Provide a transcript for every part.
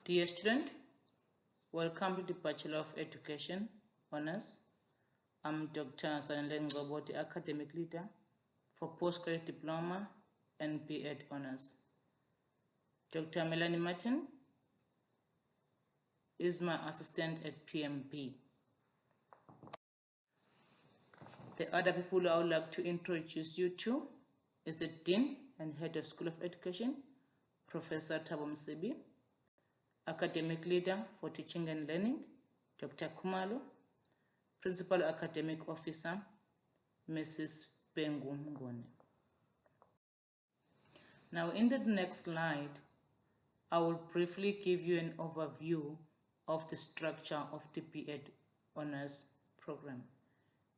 Dear student, welcome to the Bachelor of Education Honours. I'm Dr. Sanele Ngobo, the Academic Leader for Postgraduate Diploma and B.Ed Honours. Dr. Melanie Martin is my assistant at PMB. The other people I would like to introduce you to is the Dean and Head of School of Education, Professor Thabo Msebi, Academic Leader for Teaching and Learning, Dr. Kumalo, Principal Academic Officer, Mrs. Bengu Mngone. Now, in the next slide, I will briefly give you an overview of the structure of the B.Ed Honours program.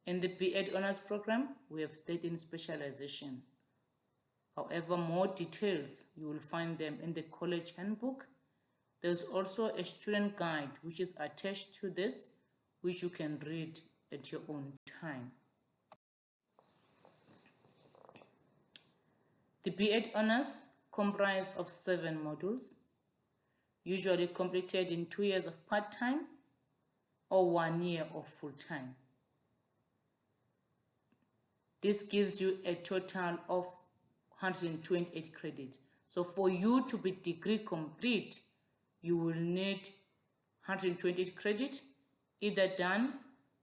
In the B.Ed Honours program, we have 13 specialization. However, more details, you will find them in the college handbook. There's also a student guide which is attached to this, which you can read at your own time. The B.Ed Honours comprise of 7 modules, usually completed in 2 years of part-time or 1 year of full-time. This gives you a total of 128 credits. So for you to be degree complete, you will need 128 credits, either done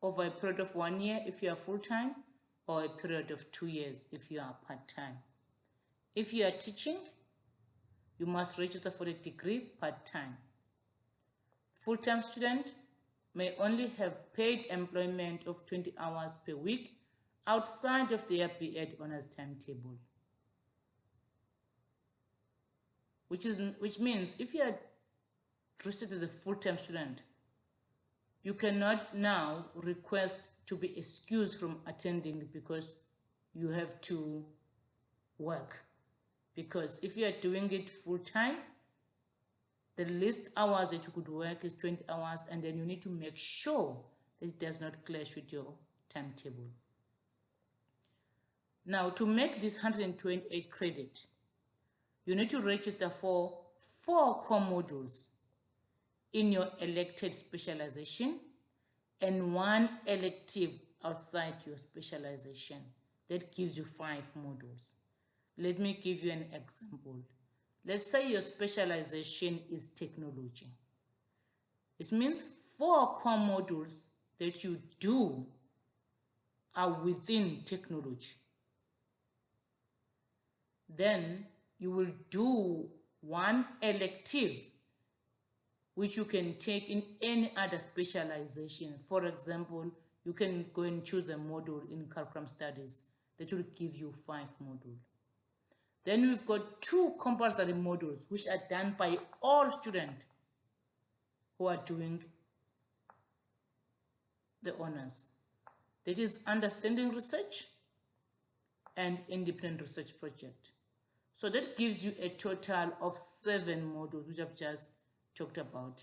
over a period of 1 year if you are full-time or a period of 2 years if you are part-time. If you are teaching, you must register for the degree part-time. Full-time student may only have paid employment of 20 hours per week outside of their B.Ed Honours timetable. Which means if you are registered as a full-time student, you cannot now request to be excused from attending because you have to work. Because if you are doing it full-time, the least hours that you could work is 20 hours, and then you need to make sure that it does not clash with your timetable. Now, to make this 128 credit, you need to register for 4 core modules in your elected specialization and 1 elective outside your specialization. That gives you 5 modules. Let me give you an example. Let's say your specialization is technology. It means 4 core modules that you do are within technology. Then you will do 1 elective which you can take in any other specialization. For example, you can go and choose a module in curriculum studies that will give you 5 modules. Then we've got 2 compulsory modules which are done by all students who are doing the honors. That is understanding research and independent research project. So that gives you a total of 7 modules, which I've just talked about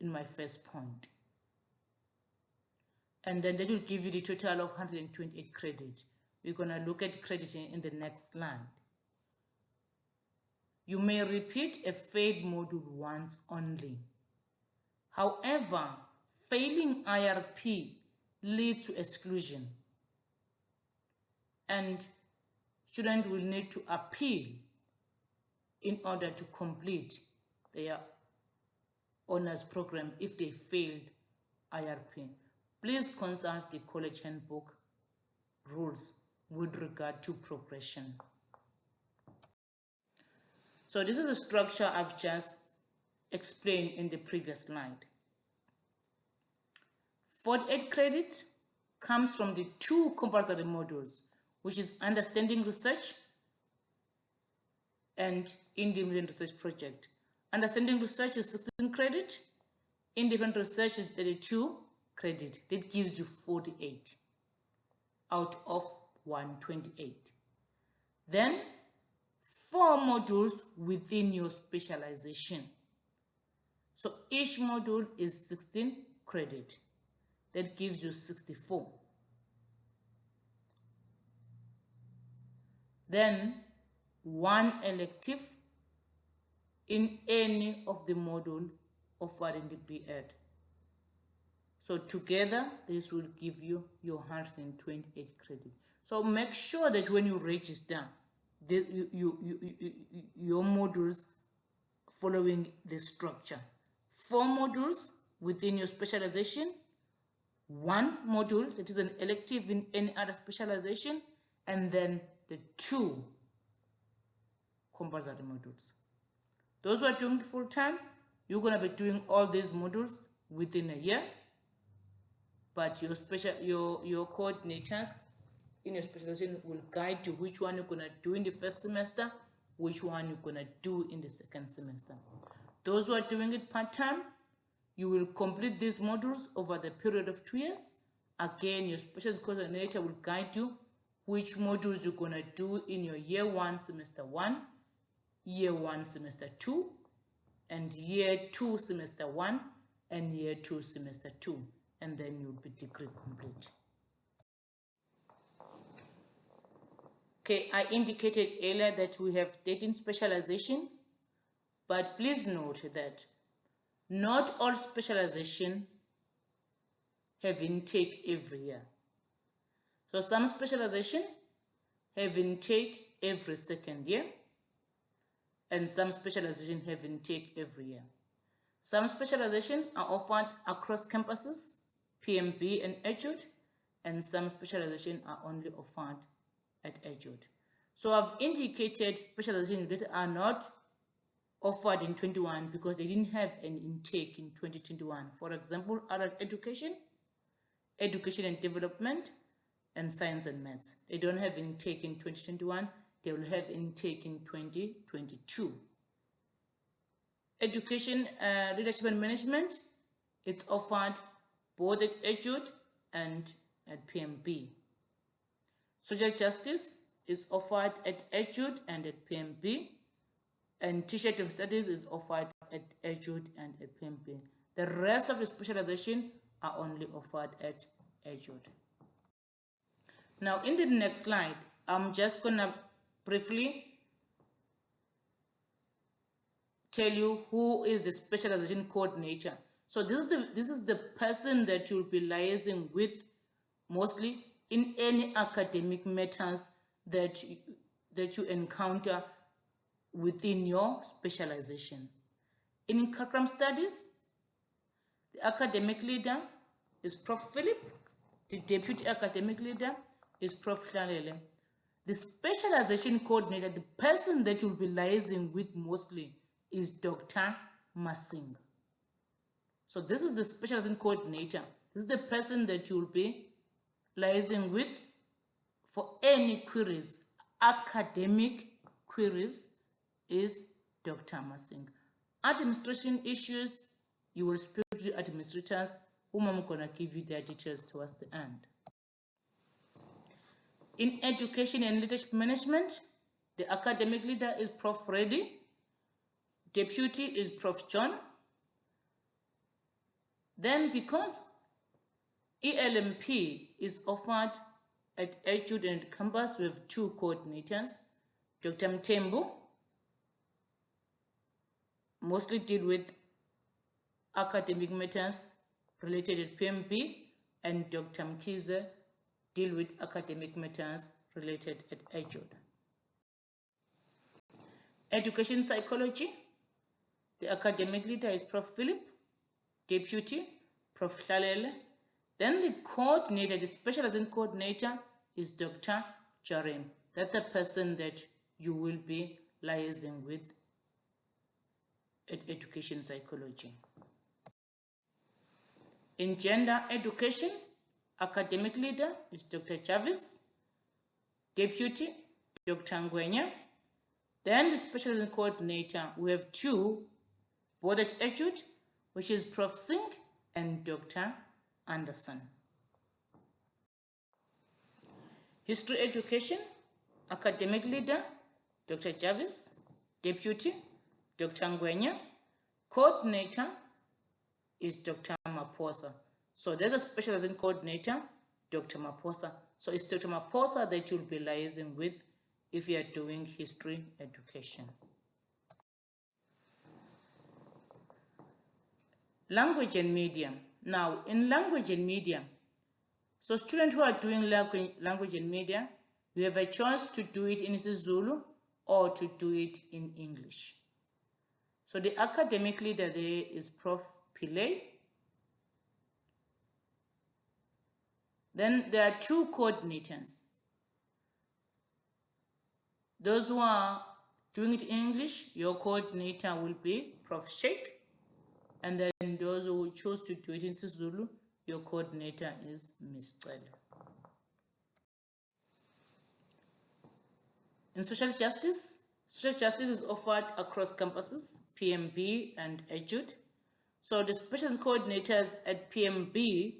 in my first point. And then that will give you the total of 128 credits. We're going to look at crediting in the next slide. You may repeat a failed module once only. However, failing IRP leads to exclusion, and students will need to appeal in order to complete their honors program if they failed IRP. Please consult the college handbook rules with regard to progression. So this is a structure I've just explained in the previous slide. 48 credits comes from the 2 compulsory modules, which is understanding research and independent research project. Understanding research is 16 credit, independent research is 32 credit. That gives you 48 out of 128. Then 4 modules within your specialization. So each module is 16 credit. That gives you 64. Then 1 elective in any of the module offered in the B.Ed. So together, this will give you your 128 credit. So make sure that when you register, your modules following this structure. 4 modules within your specialization, 1 module that is an elective in any other specialization, and then the 2 compulsory modules. Those who are doing full-time, you're going to be doing all these modules within a year, but your coordinators in your specialization will guide you which one you're going to do in the first semester, which one you're going to do in the second semester. Those who are doing it part-time, you will complete these modules over the period of 2 years. Again, your specialist coordinator will guide you which modules you're going to do in your year 1, semester 1, year 1, semester 2, and year 2, semester 1, and year 2, semester 2. And then you'll be degree complete. Okay, I indicated earlier that we have 13 specialization, but please note that not all specialization have intake every year. So some specialization have intake every second year, and some specialization have intake every year. Some specialization are offered across campuses, PMB and EJUD, and some specialization are only offered at EJUD. So I've indicated specialization that are not offered in 21 because they didn't have an intake in 2021. For example, adult education, education and development, and science and maths. They don't have intake in 2021. They will have intake in 2022. Education, leadership and management, it's offered both at EJUD and at PMB. Social justice is offered at EJUD and at PMB, and teacher of studies is offered at EJUD and at PMB. The rest of the specialization are only offered at EJUD. Now, in the next slide, I'm just gonna briefly tell you who is the specialization coordinator. So this is the person that you'll be liaising with mostly in any academic matters that you encounter within your specialization. In curriculum studies, the academic leader is Prof. Philip, the deputy academic leader is Prof. Hlalele. The specialization coordinator, the person that you'll be liaising with mostly, is Dr. Masing. So this is the specialization coordinator. This is the person that you'll be liaising with for any queries, academic queries, is Dr. Masing. Administration issues, you will speak to the administrators, whom I'm going to give you their details towards the end. In education and leadership management, the academic leader is Prof. Reddy, deputy is Prof. John. Then because ELMP is offered at EJUD and campus, we have 2 coordinators. Dr. Mtembu mostly deal with academic matters related at PMB, and Dr. Mkize deal with academic matters related at EJUD. Education psychology, the academic leader is Prof. Philip, deputy, Prof. Hlalele. Then the coordinator, the specialization coordinator, is Dr. Jarem. That's the person that you will be liaising with at education psychology. In gender education, academic leader is Dr. Chavis, deputy, Dr. Ngwenya. Then the specialization coordinator, we have 2, both at EJUD, which is Prof. Singh and Dr. Anderson. History education, academic leader, Dr. Jarvis, deputy, Dr. Ngwenya. Coordinator is Dr. Maposa. So there's a specialization coordinator, Dr. Maposa. So it's Dr. Maposa that you'll be liaising with if you are doing history education. Language and medium. Now, in language and medium, so students who are doing language and media, you have a choice to do it in isiZulu or to do it in English. So the academic leader there is Prof. Pillay. Then there are two coordinators. Those who are doing it in English, your coordinator will be Prof. Sheikh. And then those who choose to do it in isiZulu, your coordinator is Ms. Cele. In social justice is offered across campuses, PMB and EDUD. So the special coordinators at PMB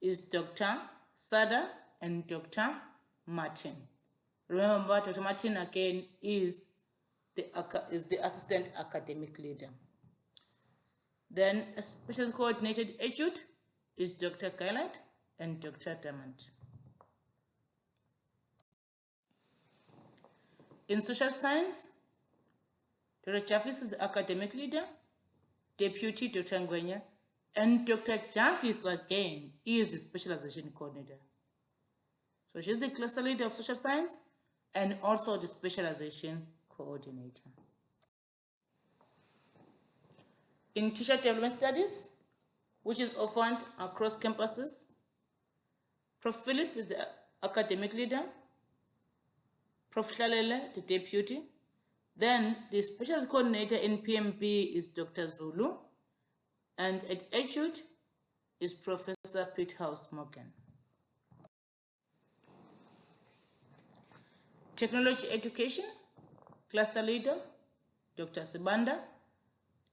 is Dr. Sada and Dr. Martin. Remember, Dr. Martin again is the assistant academic leader. Then a special coordinated EDUD is Dr. Kailat and Dr. Damant. In social science, Dr. Jarvis is the academic leader, Deputy Dr. Ngwenya, and Dr. Jarvis again is the specialization coordinator. So she's the cluster leader of social science and also the specialization coordinator. In teacher development studies, which is offered across campuses, Prof. Philip is the academic leader, Prof. Hlalele, the deputy. Then the special coordinator in PMB is Dr. Zulu, and at EDUD is Professor Peterhouse Morgan. Technology education, cluster leader, Dr. Sibanda,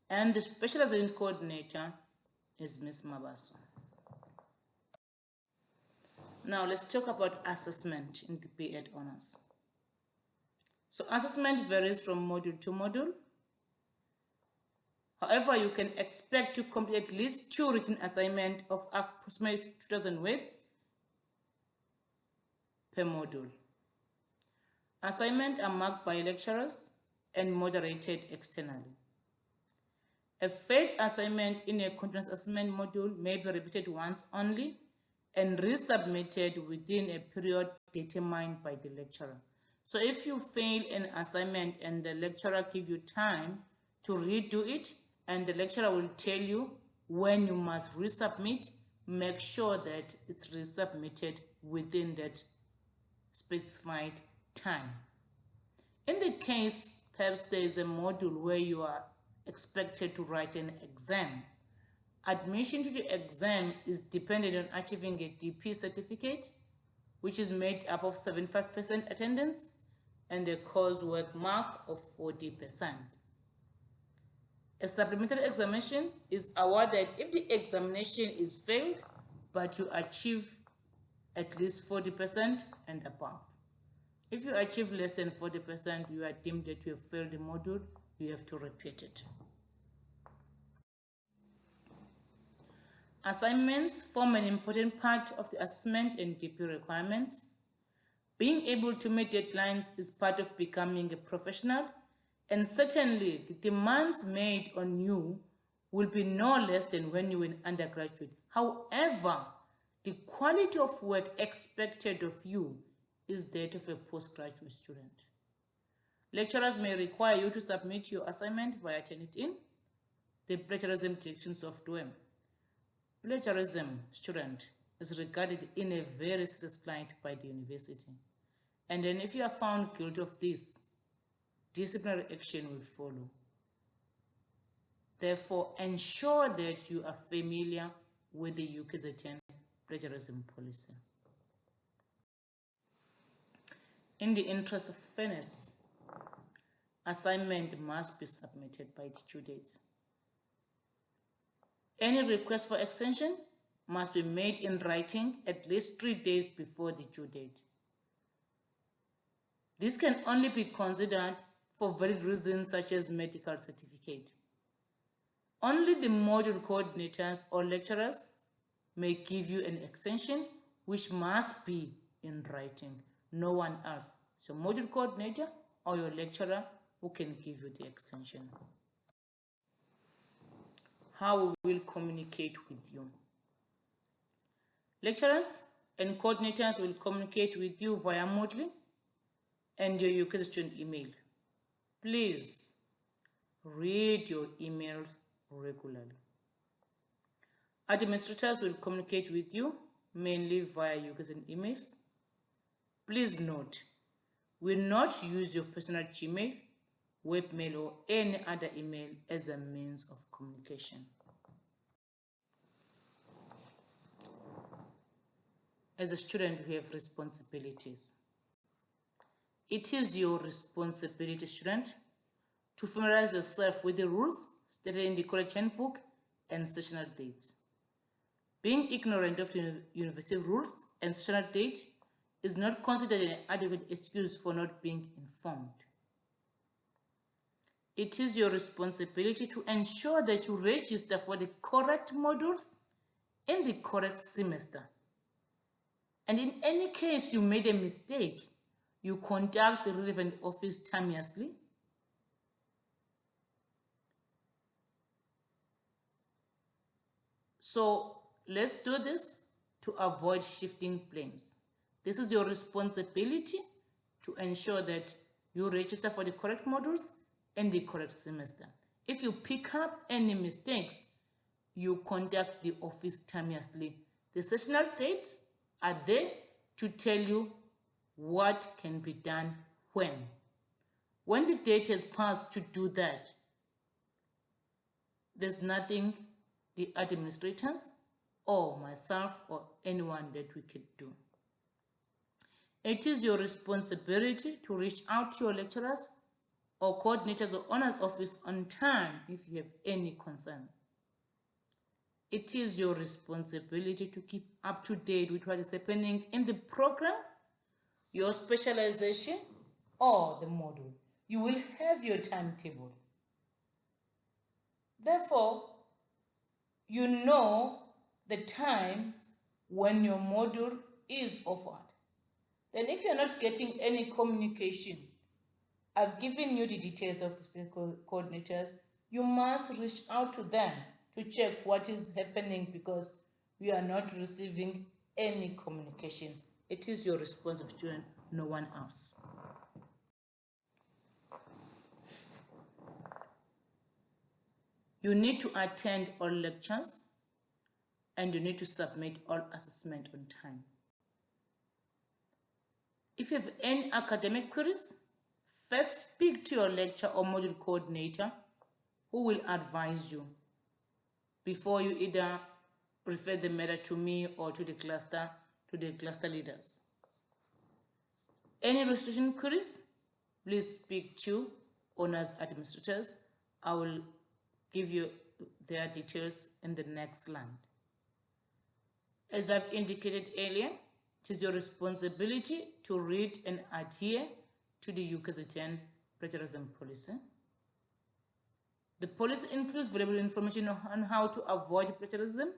and the specialization coordinator is Ms. Mabaso. Now let's talk about assessment in the B.Ed Honours. So assessment varies from module to module. However, you can expect to complete at least 2 written assignments of approximately 2,000 words per module. Assignments are marked by lecturers and moderated externally. A failed assignment in a continuous assessment module may be repeated once only and resubmitted within a period determined by the lecturer. So if you fail an assignment and the lecturer gives you time to redo it, and the lecturer will tell you when you must resubmit, make sure that it's resubmitted within that specified time. In the case, perhaps there is a module where you are expected to write an exam. Admission to the exam is dependent on achieving a DP certificate, which is made up of 75% attendance and a coursework mark of 40%. A supplementary examination is awarded if the examination is failed, but you achieve at least 40% and above. If you achieve less than 40%, you are deemed that you have failed the module, you have to repeat it. Assignments form an important part of the assessment and DP requirements. Being able to meet deadlines is part of becoming a professional, and certainly the demands made on you will be no less than when you were an undergraduate. However, the quality of work expected of you is that of a postgraduate student. Lecturers may require you to submit your assignment via Turnitin, the plagiarism detection software. Plagiarism, student, is regarded in a very serious light by the university. And then if you are found guilty of this, disciplinary action will follow. Therefore, ensure that you are familiar with the UKZN plagiarism policy. In the interest of fairness, assignment must be submitted by the due date. Any request for extension must be made in writing at least 3 days before the due date. This can only be considered for valid reasons such as medical certificate. Only the module coordinators or lecturers may give you an extension, which must be in writing. No one else. So module coordinator or your lecturer who can give you the extension. how we will communicate with you. Lecturers and coordinators will communicate with you via Moodle and your UKZN email. Please read your emails regularly. Administrators will communicate with you mainly via UKZN emails. Please note, we will not use your personal Gmail, webmail, or any other email as a means of communication. As a student, we have responsibilities. It is your responsibility, student, to familiarize yourself with the rules stated in the college handbook and sessional dates. Being ignorant of the university rules and sessional dates is not considered an adequate excuse for not being informed. It is your responsibility to ensure that you register for the correct modules in the correct semester. And in any case you made a mistake, you contact the relevant office timeously. So let's do this to avoid shifting blames. This is your responsibility to ensure that you register for the correct modules and the correct semester. If you pick up any mistakes, you contact the office timeously. The sessional dates are there to tell you what can be done when. When the date has passed to do that, there's nothing the administrators or myself or anyone that we could do. It is your responsibility to reach out to your lecturers or coordinators or honors office on time if you have any concern. It is your responsibility to keep up to date with what is happening in the program, your specialization, or the module. You will have your timetable. Therefore, you know the times when your module is offered. Then if you're not getting any communication, I've given you the details of the special coordinators. You must reach out to them to check what is happening because we are not receiving any communication. It is your responsibility and no one else. You need to attend all lectures and you need to submit all assessment on time. If you have any academic queries, first speak to your lecture or module coordinator who will advise you before you either refer the matter to me or to the cluster leaders. Any registration queries, please speak to honors administrators. I will give you their details in the next slide. As I've indicated earlier, it is your responsibility to read and adhere to the UKZN plagiarism policy. The policy includes valuable information on how to avoid plagiarism,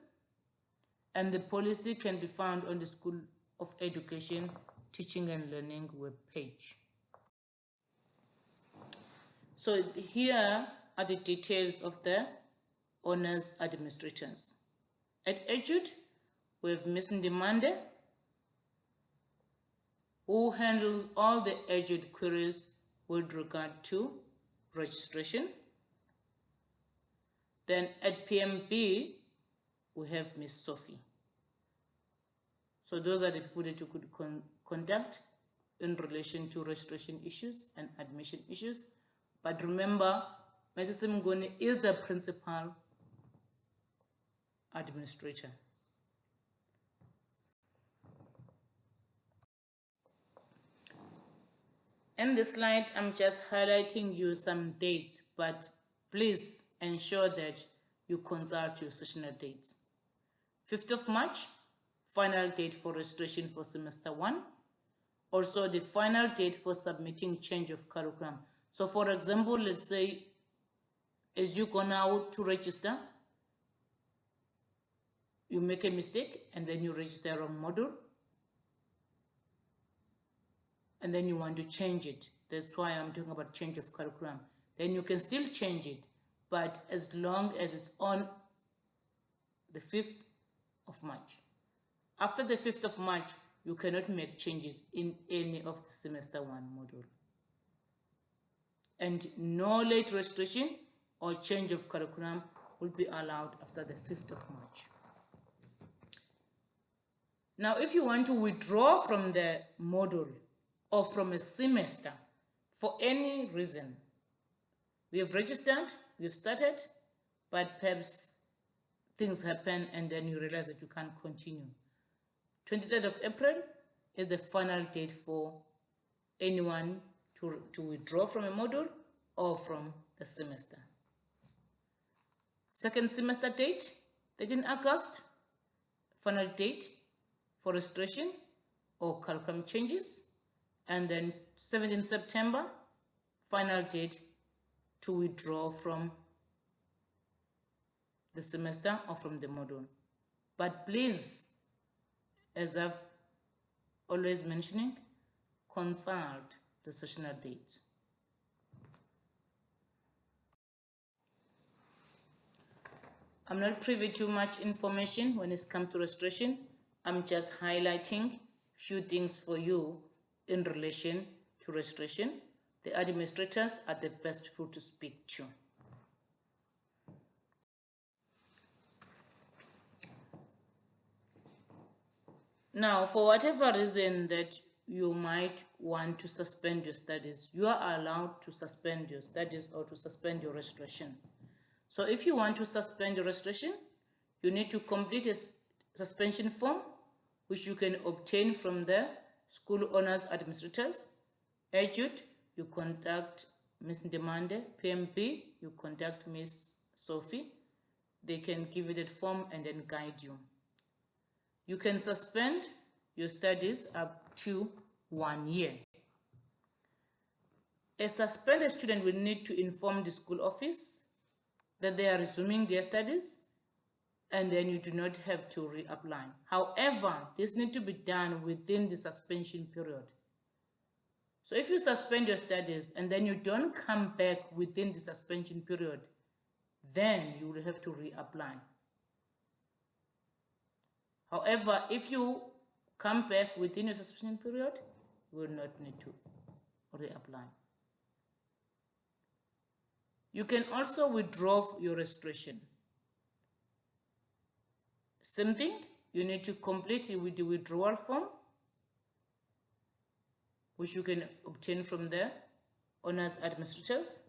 and the policy can be found on the School of Education Teaching and Learning webpage. So here are the details of the honors administrators. At EDUD, we have Ms. Ndimande, who handles all the EDUD queries with regard to registration. Then at PMB, we have Ms. Sophie. So those are the people that you could contact in relation to registration issues and admission issues. But remember, Mrs. Mngoni is the principal administrator. In this slide, I'm just highlighting you some dates, but please ensure that you consult your sessional dates. 5th of March, final date for registration for semester 1. Also, the final date for submitting change of curriculum. So, for example, let's say, as you go now to register, you make a mistake and then you register a wrong module. And then you want to change it. That's why I'm talking about change of curriculum. Then you can still change it, but as long as it's on the 5th of March. After the 5th of March, you cannot make changes in any of the semester 1 module. And no late registration or change of curriculum will be allowed after the 5th of March. Now, if you want to withdraw from the module or from a semester for any reason, we have registered, we have started, but perhaps things happen and then you realize that you can't continue. 23rd of April is the final date for anyone to withdraw from a module or from the semester. Second semester date, 13 August, final date for registration or curriculum changes. And then 17 September, final date to withdraw from the semester or from the module. But please, as I've always mentioning, consult the sessional dates. I'm not privy to much information when it's come to registration. I'm just highlighting few things for you in relation to registration. The administrators are the best people to speak to. Now, for whatever reason that you might want to suspend your studies, you are allowed to suspend your studies or to suspend your registration. So if you want to suspend your registration, you need to complete a suspension form, which you can obtain from the school owners administrators. Edude, you contact Ms. Ndemande. PMP, you contact Ms. Sophie. They can give you that form and then guide you. You can suspend your studies up to 1 year. A suspended student will need to inform the school office that they are resuming their studies, and then you do not have to reapply. However, this needs to be done within the suspension period. So if you suspend your studies and then you don't come back within the suspension period, then you will have to reapply. However, if you come back within your suspension period, you will not need to reapply. You can also withdraw your registration. Same thing, you need to complete it with the withdrawal form, which you can obtain from the honors administrators.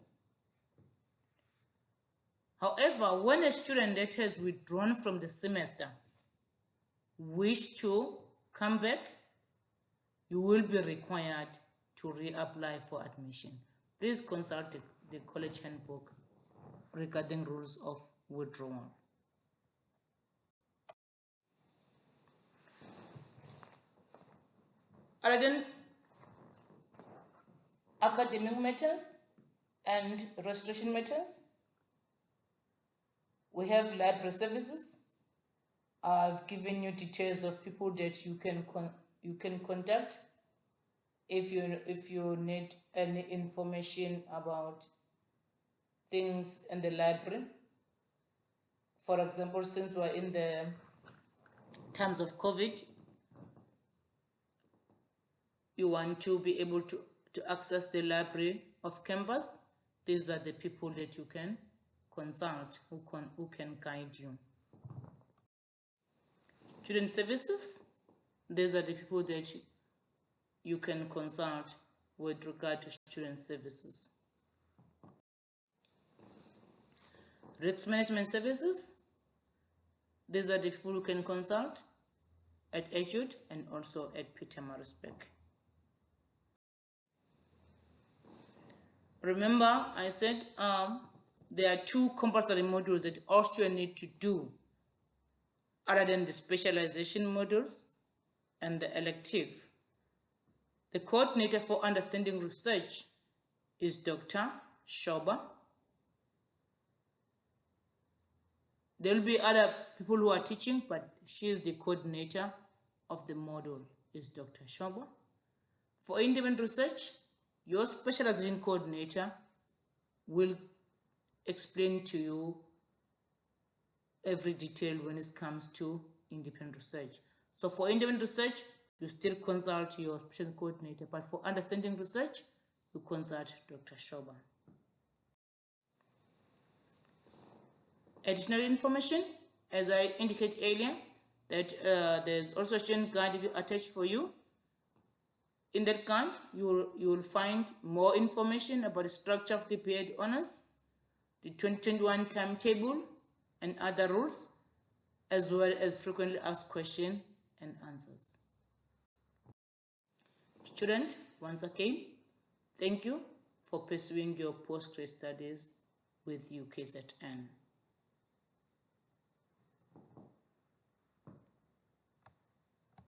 However, when a student that has withdrawn from the semester wish to come back, you will be required to reapply for admission. Please consult the college handbook regarding rules of withdrawal. Other than academic matters and registration matters, we have library services. I've given you details of people that you can contact if you need any information about things in the library. For example, since we're in the times of COVID, you want to be able to access the library of campus. These are the people that you can consult, who can guide you. Student services, these are the people that you can consult with regard to student services. Risk management services, these are the people who can consult at Edude and also at Peter Marisbeck. Remember, I said there are 2 compulsory modules that all students need to do other than the specialization modules and the elective. The coordinator for understanding research is Dr. Shoba. There will be other people who are teaching, but she is the coordinator of the module, is Dr. Shoba. For independent research, your specialization coordinator will explain to you every detail when it comes to independent research. So for independent research, you still consult your special coordinator, but for understanding research, you consult Dr. Shoba. Additional information, as I indicated earlier, that there's also a student guide attached for you. In that guide, you will find more information about the structure of the PhD honors, the 2021 timetable, and other rules, as well as frequently asked questions and answers. Student, once again, thank you for pursuing your postgraduate studies with UKZN.